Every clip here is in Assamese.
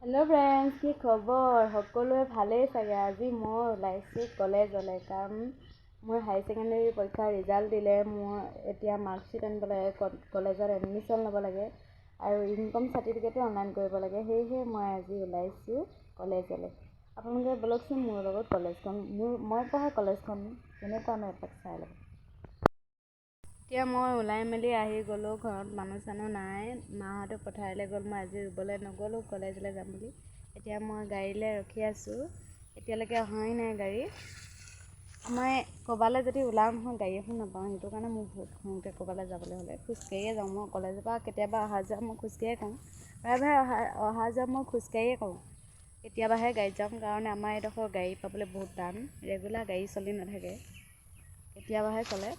हेलो फ्रेंड्स की खबर सकलोए भाले चागे आज मैं ओलाइছোঁ कलेजले कारण मोर हाई सेकेंडरी परीक्षा रिजल्ट दिले मोर एतिया मार्कशीट आनिब लागे कलेजत एडमिशन लब लागे और इनकम सार्टिफिकेटो ऑनलाइन करिब लागे हेहे मैं आज ओलाइছোঁ कलेजले आपलोके बोलकचोन मोर लगत कलेजखन मैं पढ़ा कलेजखन केनेकुवा नो एपाक चाइ लब এতিয়া মই ওলাই মেলি আহি গ'লো ঘৰত মানুহ চানুহ নাই মাহঁতে পথাৰলৈ গ'ল মই আজি ৰুবলৈ নগ'লো কলেজলৈ যাম বুলি এতিয়া মই গাড়ীলৈ ৰখি আছোঁ এতিয়ালৈকে অহাই নাই গাড়ী মই ক'বালৈ যদি ওলাও নহয় গাড়ী এখন নাপাওঁ সেইটো কাৰণে মোক বহুত খংতে ক'বালৈ যাবলৈ হ'লে খোজকাঢ়িয়ে যাওঁ মই কলেজৰ পৰা কেতিয়াবা অহা যোৱা মই খোজকাঢ়িয়ে কৰোঁ প্ৰায়ভাগ অহা যোৱা মই খোজকাঢ়িয়ে কৰোঁ কেতিয়াবাহে গাড়ীত যাওঁ কাৰণ আমাৰ এইডোখৰ গাড়ী পাবলৈ বহুত টান ৰেগুলাৰ গাড়ী চলি নাথাকে কেতিয়াবাহে চলে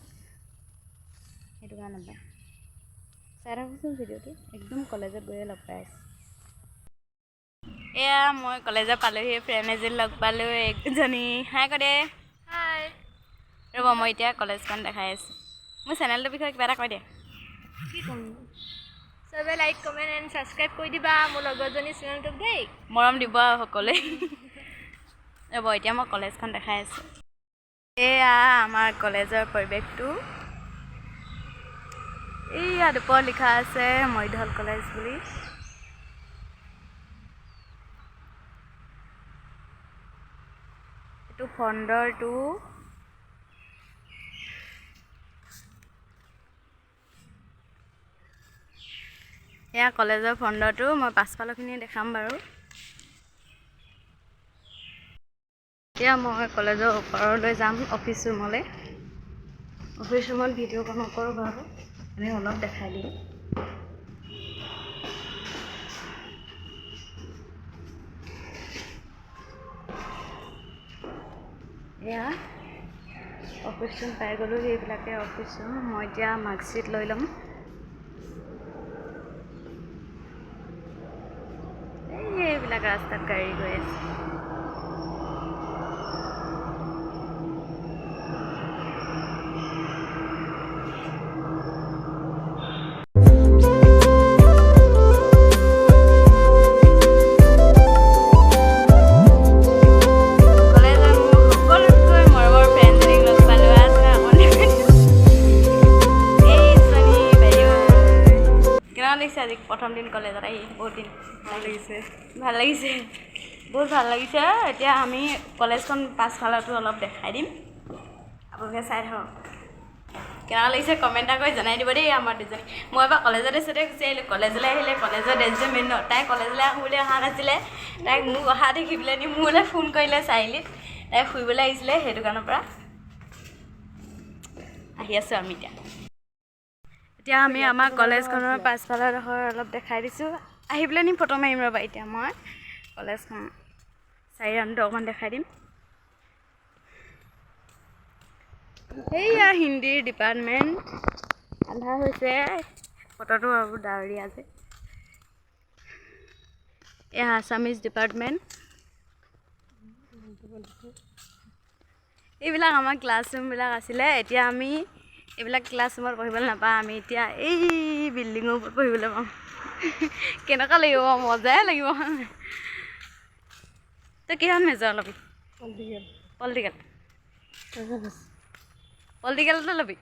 সেইটো কাৰণে নাপায় চাই থাকোঁচোন ভিডিঅ'টো একদম কলেজত গৈয়ে লগ পাই আছোঁ এয়া মই কলেজত পালোহি ফ্ৰেণ্ড এজনী লগ পালোঁ একজনী হাই কৈ দে হাই ৰ'ব মই এতিয়া কলেজখন দেখাই আছোঁ মোৰ চেনেলটোৰ বিষয়ে কিবা এটা কৈ দে কি ক'ম চবে লাইক কমেণ্ট এণ্ড ছাবস্ক্ৰাইব কৰি দিবা মোৰ লগৰজনী চেনেলটোক দেই মৰম দিব সকলোৱে ৰ'ব এতিয়া মই কলেজখন দেখাই আছোঁ এয়া আমাৰ কলেজৰ পৰিৱেশটো ইয়াত ওপৰত লিখা আছে মৰিধল কলেজ বুলি এইটো ফণ্ডৰটো এয়া কলেজৰ ফণ্ডৰটো মই পাছফালৰখিনি দেখাম বাৰু এতিয়া মই কলেজৰ ওপৰলৈ যাম অফিচ ৰুমলৈ অফিচ ৰুমত ভিডিঅ' কল নকৰোঁ বাৰু আমি অলপ দেখাই দিম এয়া অফিচ ৰুম পাই গ'লোঁ সেইবিলাকে অফিচ ৰুম মই এতিয়া মাৰ্কশ্বিট লৈ ল'ম এইবিলাক ৰাস্তাত গাড়ী গৈ আছে আজি প্ৰথম দিন কলেজত আহি বহুত দিন ভাল লাগিছে বহুত ভাল লাগিছে এতিয়া আমি কলেজখন পাছফালতো অলপ দেখাই দিম আপোনালোকে চাই থাকক কেনেকুৱা লাগিছে কমেণ্ট এটা কৰি জনাই দিব দেই আমাৰ দুজনী মই এবাৰ কলেজতে গুচি আহিলোঁ কলেজলৈ আহিলে কলেজৰ ড্ৰেছযোৰ মেইন তাই কলেজলৈ আহোঁ বুলি অহা নাছিলে তাইক মোক অহা দেখি পেলাই নি মোলৈ ফোন কৰিলে চাৰিআলিত তাই ফুৰিবলৈ আহিছিলে সেইটো কাৰণৰ পৰা আহি আছোঁ আমি এতিয়া আমি আমাৰ কলেজখনৰ পাছফালৰ ডোখৰ অলপ দেখাই দিছোঁ আহি পেলাই নি ফটো মাৰিম ৰ'বা এতিয়া মই কলেজখন চাৰি ৰাউণ্ড অকণমান দেখাই দিম সেয়া হিন্দীৰ ডিপাৰ্টমেণ্ট আন্ধাৰ হৈছে ফটোটো আৰু ডাৱৰীয়া যে এয়া আছামিজ ডিপাৰ্টমেণ্ট এইবিলাক আমাৰ ক্লাছৰুমবিলাক আছিলে এতিয়া আমি এইবিলাক ক্লাছৰুমত পঢ়িবলৈ নাপাওঁ আমি এতিয়া এই বিল্ডিঙৰ ওপৰত পঢ়িবলৈ পাওঁ কেনেকুৱা লাগিব মজাই লাগিব তই কিহত মেজৰ ল'বি পলিটিকেলটো ল'বি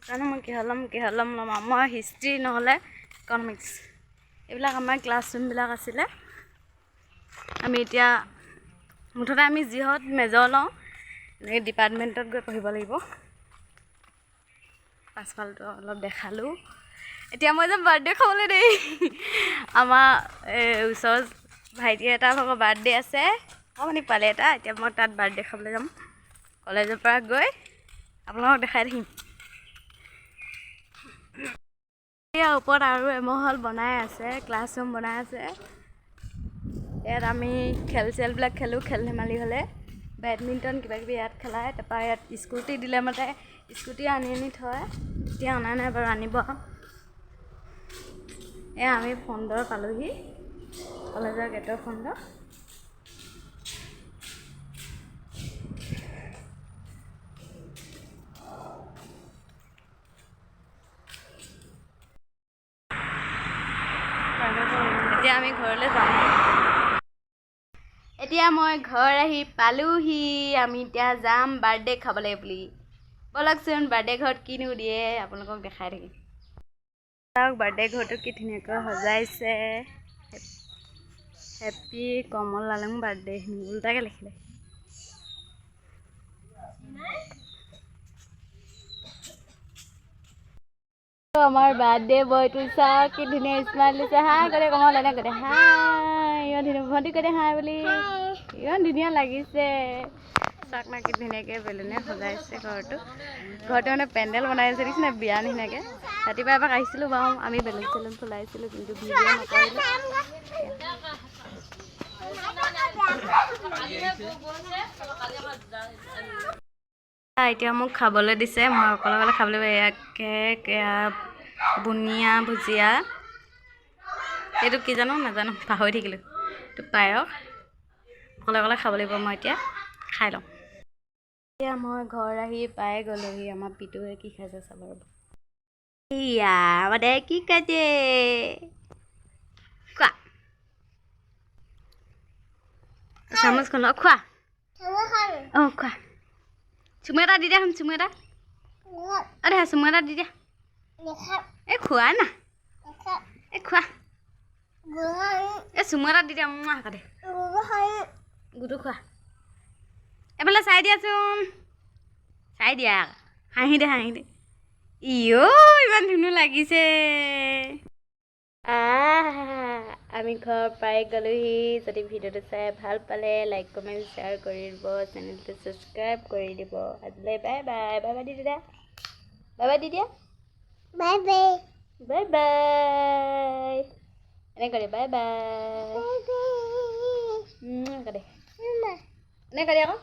জানো মই কিহত ল'ম মই হিষ্ট্ৰী নহ'লে ইকনমিক্স এইবিলাক আমাৰ ক্লাছৰুমবিলাক আছিলে আমি এতিয়া মুঠতে আমি যিহত মেজৰ লওঁ এনেকৈ ডিপাৰ্টমেণ্টত গৈ পঢ়িব লাগিব পাছফালটো অলপ দেখালোঁ এতিয়া মই যাম বাৰ্থডে খাবলৈ দেই আমাৰ ওচৰৰ ভাইটি এটা ভাগৰ বাৰ্থডে আছে অকণমানি পালে এটা এতিয়া মই তাত বাৰ্থডে খাবলৈ যাম কলেজৰ পৰা গৈ আপোনালোকক দেখাই থাকিম এয়া ওপৰত আৰু এমহল বনাই আছে ক্লাছৰুম বনাই আছে ইয়াত আমি খেল চেলবিলাক খেলোঁ খেল ধেমালি হ'লে বেডমিণ্টন কিবাকিবি ইয়াত খেলায় তাৰপৰা ইয়াত স্কুটি দিলে মতে স্কুটি আনি থয় এতিয়া অনা নাই বাৰু আনিব এয়া আমি ফণ্ডৰ পালোহি কলেজৰ গেটৰ ফণ্ড এতিয়া আমি ঘৰলৈ যাম এতিয়া মই ঘৰ আহি পালোহি আমি এতিয়া যাম বাৰ্থডে খাবলৈ বুলি বলকচোন বাৰ্থডে ঘৰত কিনো দিয়ে আপোনালোকক দেখাই থাকিম চাওক বাৰ্থডে ঘৰটো কি ধুনীয়াকৈ সজাইছে হেপী কমল লালং বাৰ্থডে উল্টাকৈ লিখিলে আমাৰ বাৰ্থডে বয়টো চাওক কি ধুনীয়া স্মাইল দিছে হাই কৰে কমল এনে কৰে হাই ইমান ধুনীয়া ভণ্টি কৰে হাই বুলি ইমান ধুনীয়া লাগিছে চাওক না কি ধুনীয়াকৈ বেলুনে সজাইছে ঘৰটো মানে পেণ্ডেল বনাই আছে দেখিছে নাই বিয়া নিচিনাকৈ ৰাতিপুৱা এবাৰ আহিছিলোঁ বাৰু আমি বেলুন চেলুন ফুলাইছিলোঁ কিন্তু ভিডিঅ' নকৰিলোঁ এতিয়া মোক খাবলৈ দিছে মই অকলে অকলে খাবলৈ কেক বুনিয়া ভুজিয়া এইটো কি জানো নাজানো পাহৰি থাকিলোঁ এইটো পায়স অকলে অকলে খাব লাগিব মই এতিয়া খাই লওঁ এতিয়া মই ঘৰ আহি পাই গ'লোহি আমাৰ পিতুৱে কি খাইছে চাব ৰ'ব ইয়া মানে কি খাইছে খোৱা চামুচখন খোৱা অঁ খোৱা চুমু এটা দি দিয়া চুমু এটা অৰে চুমু এটা দি দিয়া এই খোৱা না এই খোৱা এই চুমু এটা দি দিয়া কাটে গুটো খোৱা এইফালে চাই দিয়াচোন চাই দিয়া হাঁহি দে ইও ইমান ধুনীয়া লাগিছে আমি ঘৰ পাই গ'লোহি যদি ভিডিঅ'টো চাই ভাল পালে লাইক কমেণ্ট শ্বেয়াৰ কৰি দিব চেনেলটো ছাবস্ক্ৰাইব কৰি দিব আজিলৈ bye bye bye by the দিয়া বাই বাই দি দিয়া বাই বাই বাই বাই এনেকৈ বাই বাই এনেকৈ এনেকৈ আকৌ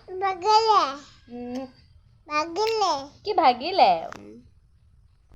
ভাগিলে কি ভাগিলে